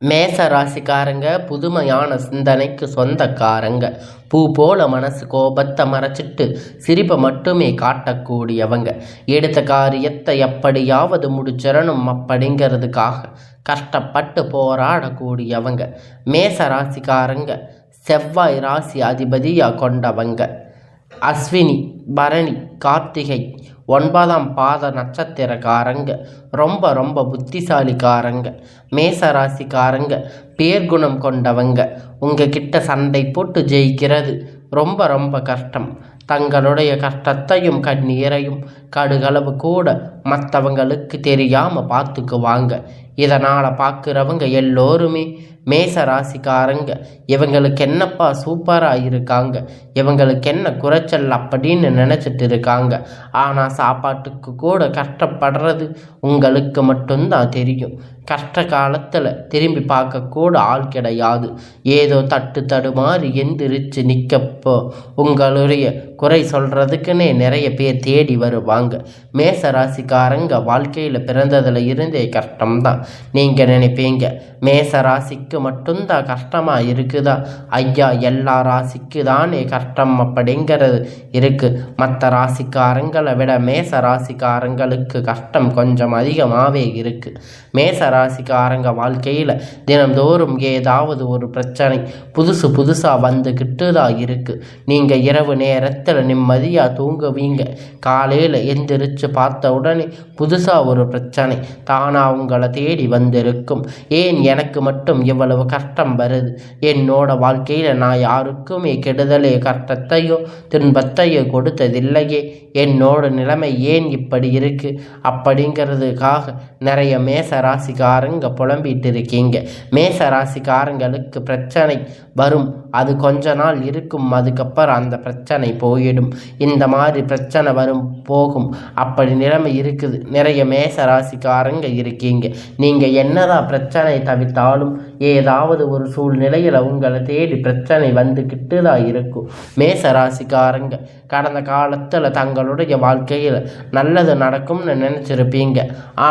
மேச ராசிக்காரங்க புதுமையான சிந்தனைக்கு சொந்தக்காரங்க. பூ போல மனசு கோபத்தை மறைச்சிட்டு சிரிப்பை மட்டுமே காட்டக்கூடியவங்க. எடுத்த காரியத்தை எப்படியாவது முடிச்சிடணும் அப்படிங்கிறதுக்காக கஷ்டப்பட்டு போராடக்கூடியவங்க. மேச ராசிக்காரங்க செவ்வாய் ராசி அதிபதியாக கொண்டவங்க. அஸ்வினி, பரணி, கார்த்திகை 9ஆம் பாத நட்சத்திரக்காரங்க. ரொம்ப ரொம்ப புத்திசாலிக்காரங்க. மேச ராசிக்காரங்க பேர்குணம் கொண்டவங்க. உங்ககிட்ட சண்டை போட்டு ஜெயிக்கிறது ரொம்ப ரொம்ப கஷ்டம். தங்களுடைய கஷ்டத்தையும் கண்ணீரையும் கடுகளவு கூட மற்றவங்களுக்கு தெரியாமல் பார்த்துக்குவாங்க. இதனால் பார்க்குறவங்க எல்லோருமே மேச ராசிக்காரங்க இவங்களுக்கு என்னப்பா சூப்பராக இருக்காங்க, இவங்களுக்கு என்ன குறைச்சல் அப்படின்னு நினச்சிட்டு இருக்காங்க. ஆனால் சாப்பாட்டுக்கு கூட கஷ்டப்படுறது உங்களுக்கு மட்டும்தான் தெரியும். கஷ்ட காலத்தில் திரும்பி பார்க்கக்கூட ஆள் கிடையாது. ஏதோ தடுமாறி எந்திரிச்சு நிற்கப்போ உங்களுடைய குறை சொல்கிறதுக்குன்னே நிறைய பேர் தேடி வருவாங்க. மேச ராசிக்காரங்க வாழ்க்கையில் பிறந்ததில் இருந்தே கஷ்டம்தான். நீங்கள் நினைப்பீங்க மேச ராசிக்கு மட்டும்தான் கஷ்டமாக இருக்குதா? ஐயா, எல்லா ராசிக்கு தானே கஷ்டம் அப்படிங்கிறது இருக்குது. மற்ற ராசிக்காரங்களை விட மேச ராசிக்காரங்களுக்கு கஷ்டம் கொஞ்சம் அதிகமாகவே இருக்குது. மேச ராசிக்காரங்க வாழ்க்கையில் தினந்தோறும் ஏதாவது ஒரு பிரச்சனை புதுசாக வந்துக்கிட்டு தான் இருக்குது. நீங்கள் இரவு நேரத்தில் நிம்மதியாக தூங்குவீங்க. காலையில் எந்திரிச்சு பார்த்த உடனே புதுசாக ஒரு பிரச்சனை தானாக உங்களை தேடி வந்திருக்கும். ஏன் எனக்கு மட்டும் இவ்வளவு கஷ்டம் வருது? என்னோட வாழ்க்கையில் நான் யாருக்குமே கெடுதலே கஷ்டத்தையோ துன்பத்தையோ கொடுத்ததில்லையே. என்னோட நிலைமை ஏன் இப்படி இருக்குது அப்படிங்கிறதுக்காக நிறைய மேச ராசிக்காரங்க புலம்பிட்டு இருக்கீங்க. மேச ராசிக்காரங்களுக்கு பிரச்சனை வரும், அது கொஞ்ச நாள் இருக்கும், அதுக்கப்புறம் அந்த பிரச்சனை போயிடும். இந்த மாதிரி பிரச்சனை வரும் போகும், அப்படி நிலைமை இருக்குது. நிறைய மேச ராசிக்காரங்க இருக்கீங்க. நீங்கள் என்னதான் பிரச்சனை தவிர்த்தாலும் ஏதாவது ஒரு சூழ்நிலையில் உங்களை தேடி பிரச்சனை வந்துக்கிட்டு தான் இருக்கும். மேச ராசிக்காரங்க கடந்த காலத்தில் தங்களுடைய வாழ்க்கையில் நல்லது நடக்கும்னு நினச்சிருப்பீங்க.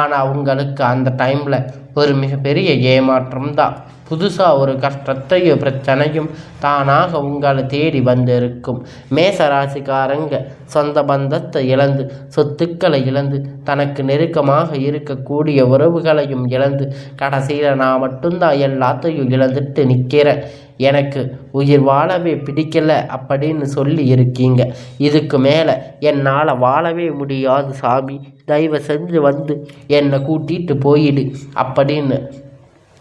ஆனால் உங்களுக்கு அந்த டைமில் ஒரு மிகப்பெரிய ஏமாற்றம் தான். புதுசாக ஒரு கஷ்டத்தையும் பிரச்சனையும் தானாக உங்களை தேடி வந்திருக்கும். மேச ராசிக்காரங்க சொந்த பந்தத்தை இழந்து, சொத்துக்களை இழந்து, தனக்கு நெருக்கமாக இருக்கக்கூடிய உறவுகளையும் இழந்து, கடைசியில் நான் மட்டும்தான் எல்லாத்தையும் இழந்துட்டு நிற்கிறேன், எனக்கு உயிர் வாழவே பிடிக்கலை அப்படின்னு சொல்லி இருக்கீங்க. இதுக்கு மேலே என்னால் வாழவே முடியாது சாமி, தயவு செஞ்சு வந்து என்னை கூட்டிகிட்டு போயிடு அப்படின்னு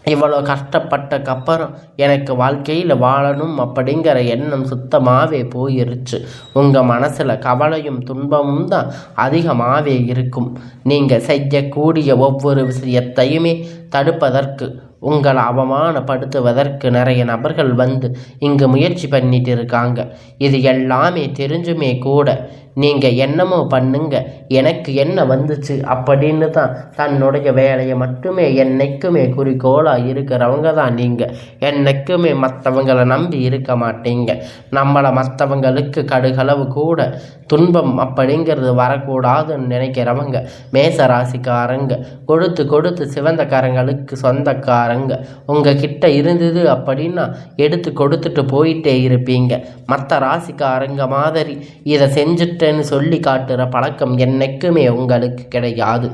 இவ்வளோ கஷ்டப்பட்டக்கப்புறம் எனக்கு வாழ்க்கையில் வாழணும் அப்படிங்கிற எண்ணம் சுத்தமாகவே போயிருச்சு. உங்கள் மனசில் கவலையும் துன்பமும் தான் அதிகமாகவே இருக்கும். நீங்கள் செய்யக்கூடிய ஒவ்வொரு விஷயத்தையுமே தடுப்பதற்கு, உங்களை அவமானப்படுத்துவதற்கு நிறைய நபர்கள் வந்து இங்கு முயற்சி பண்ணிட்டு இருக்காங்க. இது எல்லாமே தெரிஞ்சுமே கூட நீங்கள் என்னமோ பண்ணுங்க, எனக்கு என்ன வந்துச்சு அப்படின்னு தான் தன்னுடைய வேலையை மட்டுமே என்னைக்குமே குறிக்கோளாக இருக்கிறவங்க தான் நீங்கள். என்னைக்குமே மற்றவங்களை நம்பி இருக்க மாட்டீங்க. நம்மளை மற்றவங்களுக்கு கடுகளவு கூட துன்பம் அப்படிங்கிறது வரக்கூடாதுன்னு நினைக்கிறவங்க மேச ராசிக்காரங்க. கொடுத்து சிவந்த கரங்களுக்கு சொந்தக்காரங்க. உங்கள் கிட்ட இருந்தது அப்படின்னா எடுத்து கொடுத்துட்டு போயிட்டே இருப்பீங்க. மற்ற ராசிக்காரங்க மாதிரி இதை செஞ்சுட்டு சொல்லி காட்டுற பழக்கம் என்னைக்குமே உங்களுக்கு கிடையாது.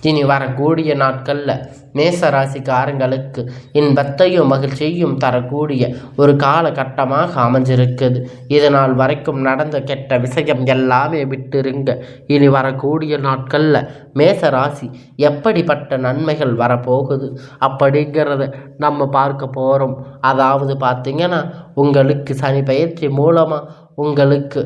இனி வரக்கூடிய நாட்களில் மேச ராசிக்காரங்களுக்கு இன்பத்தையும் மகிழ்ச்சியும் தரக்கூடிய ஒரு காலகட்டமாக அமைஞ்சிருக்குது. இதனால் வரைக்கும் நடந்த கெட்ட விஷயம் எல்லாமே விட்டுருங்க. இனி வரக்கூடிய நாட்களில் மேச ராசி எப்படிப்பட்ட நன்மைகள் வரப்போகுது அப்படிங்கிறத நம்ம பார்க்க போகிறோம். அதாவது பார்த்திங்கன்னா, உங்களுக்கு சனி பயிற்சி மூலமாக உங்களுக்கு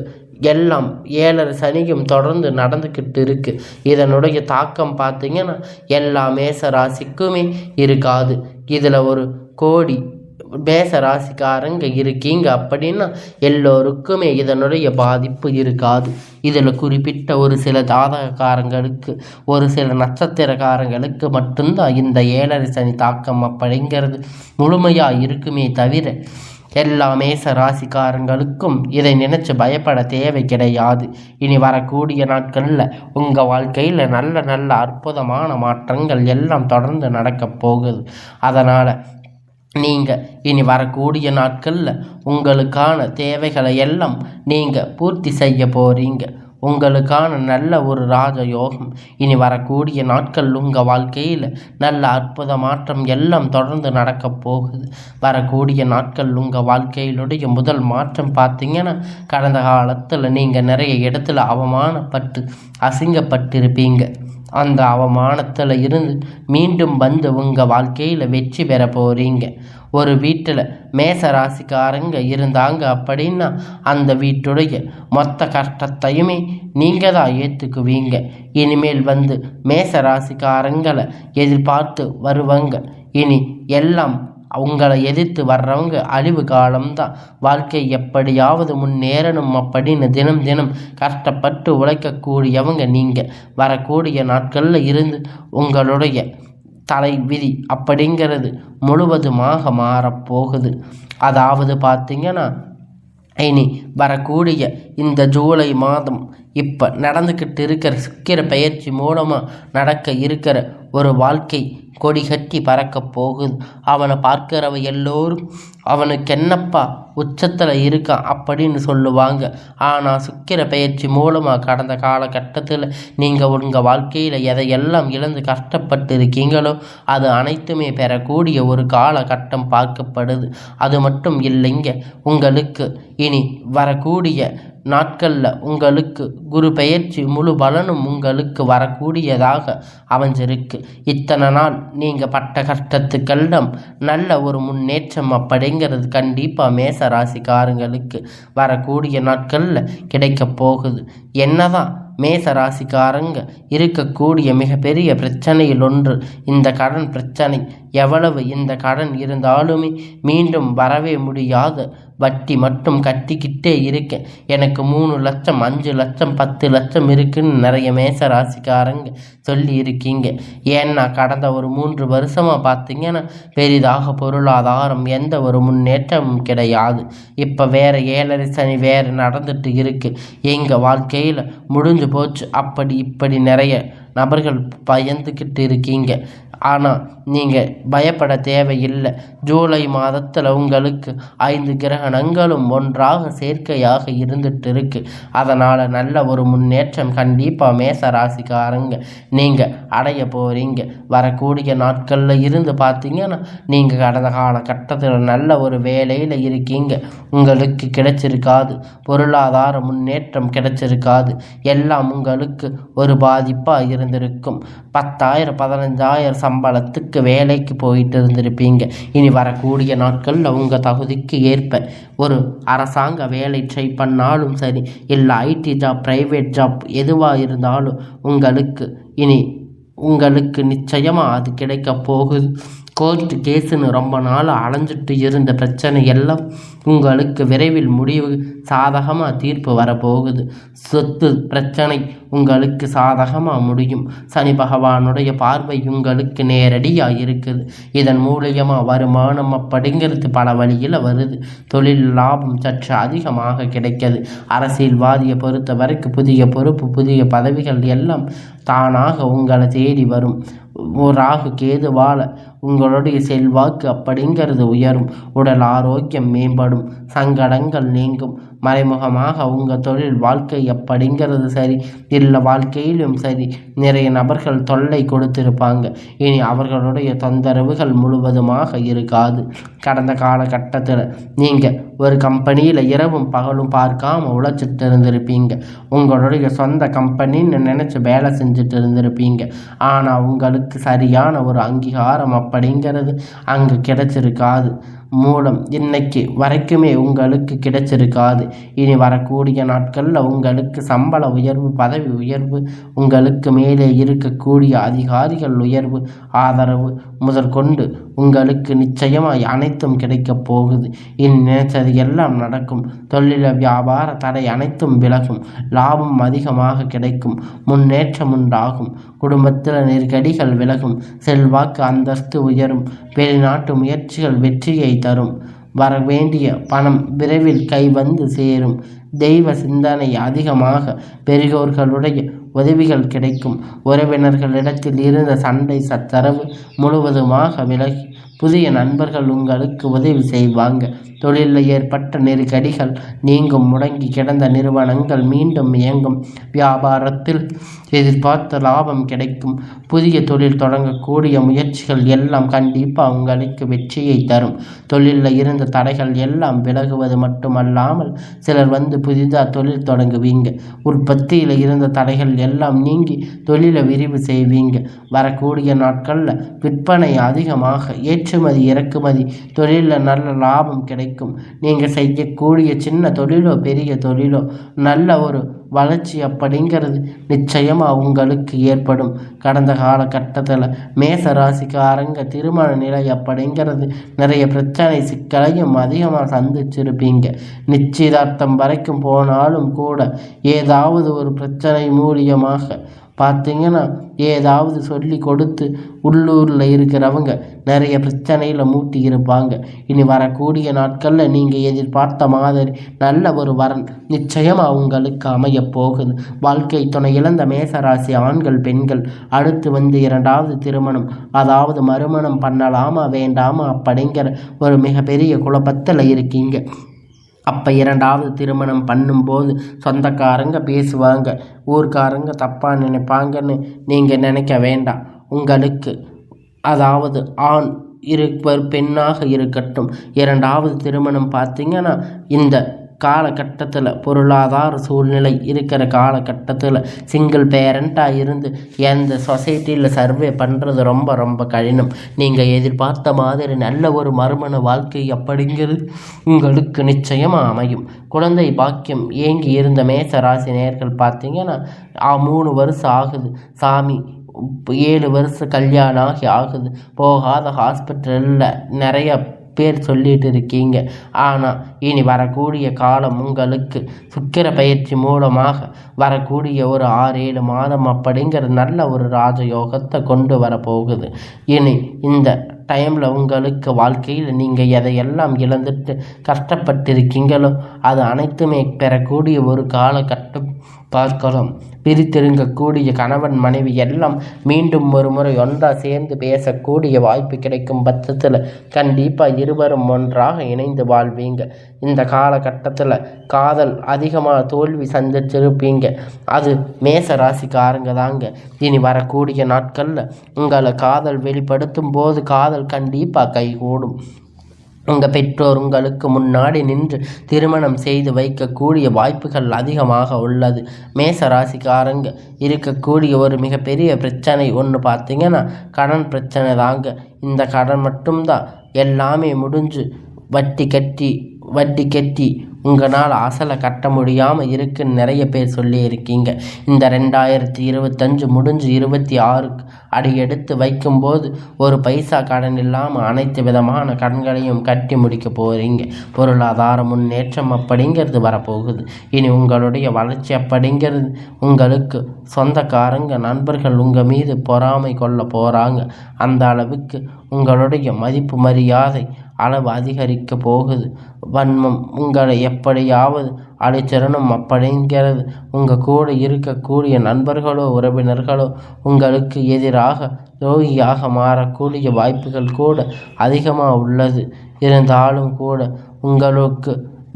எல்லாம் 7.5 சனியும் தொடர்ந்து நடந்துக்கிட்டு இருக்குது. இதனுடைய தாக்கம் பார்த்திங்கன்னா எல்லா மேச ராசிக்குமே இருக்காது. இதில் ஒரு கோடி மேச ராசிக்காரங்க இருக்கீங்க அப்படின்னா எல்லோருக்குமே இதனுடைய பாதிப்பு இருக்காது. இதில் குறிப்பிட்ட ஒரு சில ஜாதகக்காரங்களுக்கு, ஒரு சில நட்சத்திரக்காரங்களுக்கு மட்டும்தான் இந்த 7.5 சனி தாக்கம் அப்படிங்கிறது முழுமையாக இருக்குமே தவிர எல்லா மேச ராசிக்காரங்களுக்கும் இதை நினைச்சு பயப்பட தேவை கிடையாது. இனி வரக்கூடிய நாட்களில் உங்கள் வாழ்க்கையில் நல்ல அற்புதமான மாற்றங்கள் எல்லாம் தொடர்ந்து நடக்கப் போகுது. அதனால் நீங்கள் இனி வரக்கூடிய நாட்களில் உங்களுக்கான தேவைகளை எல்லாம் நீங்கள் பூர்த்தி செய்ய போகிறீங்க. உங்களுக்கான நல்ல ஒரு ராஜயோகம் இனி வரக்கூடிய நாட்கள் உங்கள் வாழ்க்கையில் நல்ல அற்புத மாற்றம் எல்லாம் தொடர்ந்து நடக்கப் போகுது. வரக்கூடிய நாட்கள் உங்கள் வாழ்க்கையிலுடைய முதல் மாற்றம் பார்த்தீங்கன்னா, கடந்த காலத்தில் நீங்கள் நிறைய இடத்துல அவமானப்பட்டு அசிங்கப்பட்டிருப்பீங்க. அந்த அவமானத்தில் இருந்து மீண்டும் வந்து உங்கள் வாழ்க்கையில் வெற்றி பெற போகிறீங்க. ஒரு வீட்டில் மேச ராசிக்காரங்க இருந்தாங்க அப்படின்னா அந்த வீட்டுடைய மொத்த கஷ்டத்தையுமே நீங்கள் தான் ஏற்றுக்குவீங்க. இனிமேல் வந்து மேச ராசிக்காரங்களை எதிர்பார்த்து வருவாங்க. இனி எல்லாம் உங்களை எதிர்த்து வர்றவங்க அழிவு காலம்தான். வாழ்க்கை எப்படியாவது முன்னேறணும் அப்படின்னு தினம் தினம் கஷ்டப்பட்டு உழைக்கக்கூடியவங்க நீங்கள். வரக்கூடிய நாட்களில் இருந்து உங்களுடைய தலை விதி அப்படிங்கிறது முழுவதுமாக மாறப்போகுது. அதாவது பார்த்தீங்கன்னா, இனி வரக்கூடிய இந்த ஜூலை மாதம் இப்போ நடந்துக்கிட்டு இருக்கிற சுக்கிர பெயர்ச்சி மூலமாக நடக்க இருக்கிற ஒரு வாழ்க்கை கொடி கட்டி பறக்க போகுது. அவனை பார்க்கிறவ எல்லோரும் அவனுக்கு என்னப்பா உச்சத்தில் இருக்கான் அப்படின்னு சொல்லுவாங்க. ஆனால் சுக்கிர பெயர்ச்சி மூலமாக கடந்த காலகட்டத்தில் நீங்கள் உங்கள் வாழ்க்கையில் எதையெல்லாம் இழந்து கஷ்டப்பட்டு இருக்கீங்களோ அது அனைத்துமே பெறக்கூடிய ஒரு காலகட்டம் பார்க்கப்படுது. அது மட்டும் இல்லைங்க, உங்களுக்கு இனி வரக்கூடிய நாட்களில் உங்களுக்கு குரு பெயர்ச்சி முழு பலனும் உங்களுக்கு வரக்கூடியதாக அமைஞ்சிருக்கு. இத்தனை நாள் நீங்கள் பட்ட கஷ்டத்துக்கெல்லாம் நல்ல ஒரு முன்னேற்றம் அப்படிங்கிறது கண்டிப்பாக மேச ராசிக்காரங்களுக்கு வரக்கூடிய நாட்களில் கிடைக்க போகுது. என்னதான் மேச ராசிக்காரங்க இருக்கக்கூடிய மிகப்பெரிய பிரச்சனையில் ஒன்று இந்த கடன் பிரச்சனை. எவ்வளவு இந்த கடன் இருந்தாலுமே மீண்டும் வரவே முடியாத வட்டி மட்டும் கட்டிக்கிட்டே இருக்கேன். எனக்கு 3 லட்சம் 5 லட்சம் 10 லட்சம் இருக்குன்னு நிறைய மேச ராசிக்காரங்க சொல்லி இருக்கீங்க. ஏன்னா கடந்த ஒரு 3 வருஷமாக பார்த்தீங்கன்னா பெரிதாக பொருளாதாரம் எந்த ஒரு முன்னேற்றமும் கிடையாது. இப்போ வேறு 7.5 சனி வேறு நடந்துட்டு இருக்கு. எங்கள் வாழ்க்கையில் முடிஞ்சு போச்சு அப்படி இப்படி நிறைய நபர்கள் பயந்துக்கிட்டு இருக்கீங்க. ஆனால் நீங்கள் பயப்பட தேவையில்லை. ஜூலை மாதத்தில் உங்களுக்கு 5 கிரகணங்களும் ஒன்றாக சேர்க்கையாக இருந்துட்டு இருக்கு. அதனால் நல்ல ஒரு முன்னேற்றம் கண்டிப்பாக மேச ராசிக்காரங்க நீங்கள் அடைய போகிறீங்க. வரக்கூடிய நாட்களில் இருந்து பார்த்தீங்கன்னா நீங்கள் கடந்த காலகட்டத்தில் நல்ல ஒரு வேலையில் இருக்கீங்க. உங்களுக்கு கிடைச்சிருக்காது, பொருளாதார முன்னேற்றம் கிடைச்சிருக்காது. எல்லாம் உங்களுக்கு ஒரு பாதிப்பாக இருந்திருக்கும். 10,000 15,000 சம்பளத்துக்கு வேலைக்கு போயிட்டு இருந்திருப்பீங்க. இனி வரக்கூடிய நாட்களில் உங்கள் தகுதிக்கு ஏற்ப ஒரு அரசாங்க வேலை ட்ரை பண்ணாலும் சரி, இல்லை ஐடி ஜாப், ப்ரைவேட் ஜாப் எதுவாக இருந்தாலும் உங்களுக்கு நிச்சயமாக அது கிடைக்க போகுது. கோர்ட்டு கேஸுன்னு ரொம்ப நாள் அலைஞ்சிட்டு இருந்த பிரச்சனை எல்லாம் உங்களுக்கு விரைவில் முடிவு சாதகமாக தீர்ப்பு வரப்போகுது. சொத்து பிரச்சனை உங்களுக்கு சாதகமாக முடியும். சனி பகவானுடைய பார்வை உங்களுக்கு நேரடியாக இருக்குது. இதன் மூலியமாக வருமானம் அப்படிங்கிறது பல வழியில் வருது. தொழில் லாபம் சற்று அதிகமாக கிடைக்கிறது. அரசியல்வாதியை பொறுத்த வரைக்கும் புதிய பொறுப்பு, புதிய பதவிகள் எல்லாம் தானாக உங்களை தேடி வரும். ராகு கேதுவால் உங்களுடைய செல்வாக்கு அப்படிங்கிறது உயரும். உடல் ஆரோக்கியம் மேம்படும். சங்கடங்கள் நீங்கும். மறைமுகமாக உங்கள் தொழில் வாழ்க்கை அப்படிங்கிறது சரி, இல்லை வாழ்க்கையிலும் சரி, நிறைய நபர்கள் தொல்லை கொடுத்திருப்பாங்க. இனி அவர்களுடைய தொந்தரவுகள் முழுவதுமாக இருக்காது. கடந்த காலகட்டத்தில் நீங்கள் ஒரு கம்பெனியில் இரவும் பகலும் பார்க்காம உழைச்சிட்டு இருந்திருப்பீங்க. உங்களுடைய சொந்த கம்பெனின்னு நினச்சி வேலை செஞ்சுட்டு இருந்திருப்பீங்க. ஆனால் உங்களுக்கு சரியான ஒரு அங்கீகாரம் அப்படிங்கிறது அங்கே கிடைச்சிருக்காது. மூலம் இன்னைக்கு வரைக்குமே உங்களுக்கு கிடைச்சிருக்காது. இனி வரக்கூடிய நாட்களில் உங்களுக்கு சம்பள உயர்வு, பதவி உயர்வு, உங்களுக்கு மேலே இருக்கக்கூடிய அதிகாரிகள் உயர்வு, ஆதரவு முதற்கொண்டு உங்களுக்கு நிச்சயமாய் அனைத்தும் கிடைக்கப் போகுது. இனி நினைச்சது எல்லாம் நடக்கும். தொழில வியாபார தடை அனைத்தும் விலகும். லாபம் அதிகமாக கிடைக்கும். முன்னேற்றம் உண்டாகும். குடும்பத்தில் நெருக்கடிகள் விலகும். செல்வாக்கு அந்தஸ்து உயரும். வெளிநாட்டு முயற்சிகள் வெற்றியை தரும். வரவேண்டிய பணம் விரைவில் கைவந்து சேரும். தெய்வ சிந்தனை அதிகமாக. பெரியோர்களுடைய உதவிகள் கிடைக்கும். உறவினர்களிடத்தில் இருந்த சண்டை சச்சரவு முழுவதுமாக விலகி புதிய நண்பர்கள் உங்களுக்கு உதவி செய்வாங்க. தொழிலில் ஏற்பட்ட நெருக்கடிகள் நீங்கும். முடங்கி கிடந்த நிறுவனங்கள் மீண்டும் இயங்கும். வியாபாரத்தில் எதிர்பார்த்த லாபம் கிடைக்கும். புதிய தொழில் தொடங்கக்கூடிய முயற்சிகள் எல்லாம் கண்டிப்பாக உங்களுக்கு வெற்றியை தரும். தொழிலில் இருந்த தடைகள் எல்லாம் விலகுவது மட்டுமல்லாமல் சிலர் வந்து புதிதாக தொழில் தொடங்குவீங்க. உற்பத்தியில் இருந்த தடைகள் எல்லாம் நீங்கி தொழிலை விரிவு செய்வீங்க. வரக்கூடிய நாட்களில் விற்பனை அதிகமாக, ஏற்றுமதி இறக்குமதி தொழிலில் நல்ல லாபம் கிடைக்கும். நீங்கள் செய்யக்கூடிய சின்ன தொழிலோ பெரிய தொழிலோ நல்ல ஒரு வளர்ச்சி அப்படிங்கிறது நிச்சயமாக உங்களுக்கு ஏற்படும். கடந்த காலகட்டத்தில் மேச ராசிக்காரங்க திருமண நிலை அப்படிங்கிறது நிறைய பிரச்சனை சிக்கலையும் அதிகமாக சந்திச்சிருப்பீங்க. நிச்சயதார்த்தம் வரைக்கும் போனாலும் கூட ஏதாவது ஒரு பிரச்சனை மூலியமாக பார்த்தீங்கன்னா ஏதாவது சொல்லி கொடுத்து உள்ளூரில் இருக்கிறவங்க நிறைய பிரச்சனையில் மூட்டி இருப்பாங்க. இனி வரக்கூடிய நாட்களில் நீங்கள் எதிர்பார்த்த மாதிரி நல்ல ஒரு வரன் நிச்சயமாக உங்களுக்கு அமையப் போகுது. வாழ்க்கை துணை இழந்த மேசராசி ஆண்கள் பெண்கள் அடுத்து வந்து இரண்டாவது திருமணம், அதாவது மறுமணம் பண்ணலாமா வேண்டாமா அப்படிங்கிற ஒரு மிகப்பெரிய குழப்பத்தில் இருக்கீங்க. அப்போ இரண்டாவது திருமணம் பண்ணும்போது சொந்தக்காரங்க பேசுவாங்க, ஊர்க்காரங்க தப்பாக நினைப்பாங்கன்னு நீங்கள் நினைக்க வேண்டாம். உங்களுக்கு அதாவது ஆண் இருப்பர் பெண்ணாக இருக்கட்டும், இரண்டாவது திருமணம் பார்த்தீங்கன்னா இந்த காலகட்டத்தில் பொருளாதார சூழ்நிலை இருக்கிற காலகட்டத்தில் சிங்கிள் பேரண்ட்டாக இருந்து எந்த சொசைட்டியில் சர்வே பண்ணுறது ரொம்ப ரொம்ப கடினம். நீங்கள் எதிர்பார்த்த மாதிரி நல்ல ஒரு மறுமண வாழ்க்கை அப்படிங்கிறது உங்களுக்கு நிச்சயமாக அமையும். குழந்தை பாக்கியம் ஏங்கி இருந்த மேச ராசி நேயர்கள் பார்த்தீங்கன்னா 3 வருஷம் ஆகுது சாமி, 7 வருஷம் கல்யாணம் ஆகுது, போகாத ஹாஸ்பிட்டலில் நிறைய பேர் சொல்லிட்டு இருக்கீங்க. ஆனால் இனி வரக்கூடிய காலம் உங்களுக்கு சுக்கிர பயிற்சி மூலமாக வரக்கூடிய ஒரு 6-7 மாதம் அப்படிங்கிற நல்ல ஒரு ராஜயோகத்தை கொண்டு வரப்போகுது. இனி இந்த டைமில் உங்களுக்கு வாழ்க்கையில் நீங்கள் எதையெல்லாம் இழந்துட்டு கஷ்டப்பட்டிருக்கீங்களோ அது அனைத்துமே பெறக்கூடிய ஒரு காலகட்டம் பார்க்கலாம். பிரித்திருங்கக்கூடிய கணவன் மனைவி எல்லாம் மீண்டும் ஒரு முறை ஒன்றா சேர்ந்து பேசக்கூடிய வாய்ப்பு கிடைக்கும் பட்சத்தில் கண்டிப்பாக இருவரும் ஒன்றாக இணைந்து வாழ்வீங்க. இந்த காலகட்டத்தில் காதல் அதிகமாக தோல்வி சந்திச்சிருப்பீங்க. அது மேச ராசிக்காரங்க தாங்க. இனி வரக்கூடிய நாட்களில் உங்களை காதல் வெளிப்படுத்தும் போது காதல் கண்டிப்பாக கைகூடும். உங்கள் பெற்றோர் உங்களுக்கு முன்னாடி நின்று திருமணம் செய்து வைக்கக்கூடிய வாய்ப்புகள் அதிகமாக உள்ளது. மேச ராசிக்காரங்க இருக்கக்கூடிய ஒரு மிகப்பெரிய பிரச்சனை ஒன்று பார்த்தீங்கன்னா கடன் பிரச்சனை தாங்க. இந்த கடன் மட்டும்தான் எல்லாமே முடிஞ்சு வட்டி கட்டி உங்களால் அசலை கட்ட முடியாமல் இருக்குன்னு நிறைய பேர் சொல்லியிருக்கீங்க. இந்த 2025 முடிஞ்சு 26 அடியெடுத்து வைக்கும்போது ஒரு பைசா கடன் இல்லாமல் அனைத்து விதமான கடன்களையும் கட்டி முடிக்க போகிறீங்க. பொருளாதார முன்னேற்றம் அப்படிங்கிறது வரப்போகுது. இனி உங்களுடைய வளர்ச்சி அப்படிங்கிறது உங்களுக்கு சொந்தக்காரங்க நண்பர்கள் உங்கள் மீது பொறாமை கொள்ள போகிறாங்க. அந்த அளவுக்கு உங்களுடைய மதிப்பு மரியாதை அளவு அதிகரிக்க போகுது. வன்மம் உங்களை எப்படியாவது அழிச்சிடணும் அப்படிங்கிறது உங்கள் கூட இருக்கக்கூடிய நண்பர்களோ உறவினர்களோ உங்களுக்கு எதிராக துரோகியாக மாறக்கூடிய வாய்ப்புகள் கூட அதிகமாக உள்ளது. இருந்தாலும் கூட உங்களுக்கு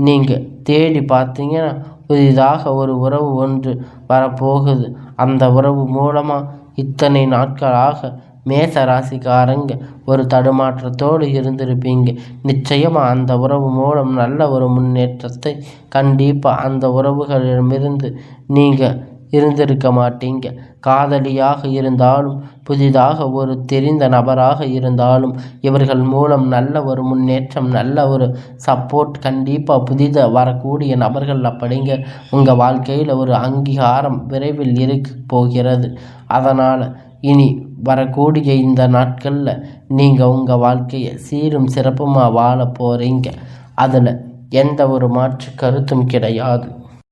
நீங்கள் தேடி பார்த்தீங்கன்னா புதிதாக ஒரு உறவு ஒன்று வரப்போகுது. அந்த உறவு மூலமாக இத்தனை நாட்களாக மேச ராசிக்காரங்க ஒரு தடுமாற்றத்தோடு இருந்திருப்பீங்க. நிச்சயமாக அந்த உறவு மூலம் நல்ல ஒரு முன்னேற்றத்தை கண்டிப்பாக அந்த உறவுகளிடமிருந்து நீங்கள் இருந்திருக்க மாட்டீங்க. காதலியாக இருந்தாலும் புதிதாக ஒரு தெரிந்த நபராக இருந்தாலும் இவர்கள் மூலம் நல்ல ஒரு முன்னேற்றம் நல்ல ஒரு சப்போர்ட் கண்டிப்பாக புதிதாக வரக்கூடிய நபர்கள் அப்படிங்க உங்கள் வாழ்க்கையில் ஒரு அங்கீகாரம் விரைவில் இருக்க போகிறது. அதனால் இனி வரக்கூடிய இந்த நாட்களில் நீங்கள் உங்கள் வாழ்க்கையை சீரும் சிறப்புமாக வாழ போகிறீங்க. அதில் எந்த ஒரு மாற்று கருத்தும் கிடையாது.